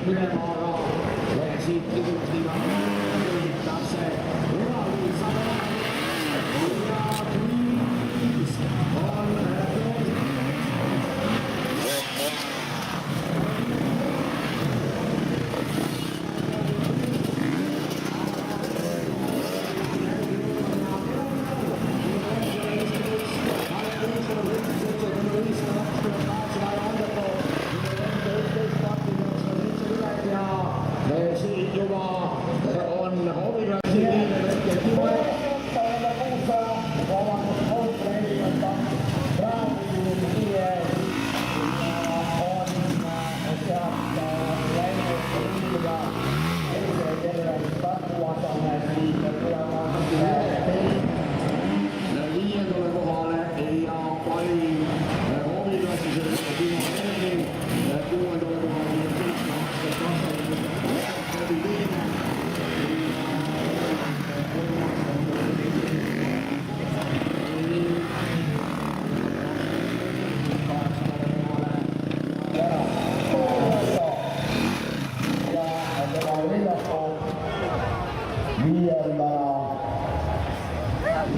Ülemaga ja siit juhtiva võitakse Urali 100 ja 5 on siit juba on hooviklassi liine hetkel kive. Viiendale kohale ja parim hooviklassis Timo Ergin, kuuendale kohale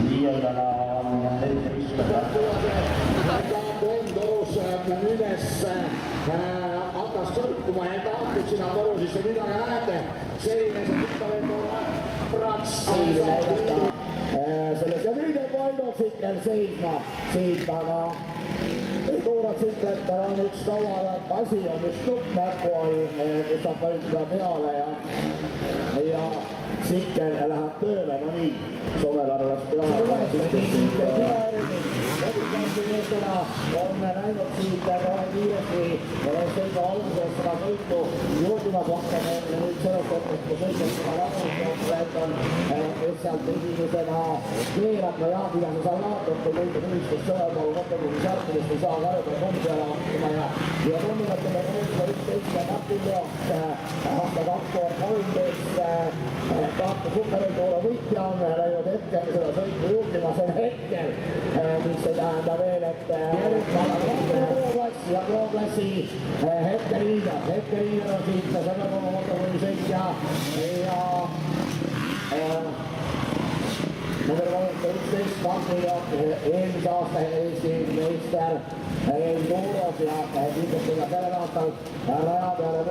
viiendana on Kondorus üles hakkas sõrkuma ja tahtnud sinna toru sisse, mida te näete, selline see tükkavend Prats. Selles ja nüüd on Valdo Tsikkel seisma siit, aga Tuura Tsikletel on üks kaualat asi, on üks nupp näpu all, kus saab valida peale ja Tsikkel läheb tööle, no nii, Somelarvas peale. on näinud siit kohe kiiresti sõidu alguses seda sõitu juurdimas hakkama ja nüüd sellest hetkest, kui sõitjad seda lagunud on, kes sealt esimesena keerab ja mida see seal vaatab, kui lõida tulistus sõjapool kohtekugi sarkidest ei saa karjada kommi peale hakkama ja kommigatele koostada 11 napil jaoks aasta 2013 tahta superenduura võitja on läinud hetkel seda sõitu juurdima sel hetkel, mis ei tähenda veel, et ja Pro-klassi hetkeliider on siit selle motovõi sõitja ja number 11 Martinov, eelmise aasta Eesti meister Muuros ja kindlasti ka sellel aastal raja peale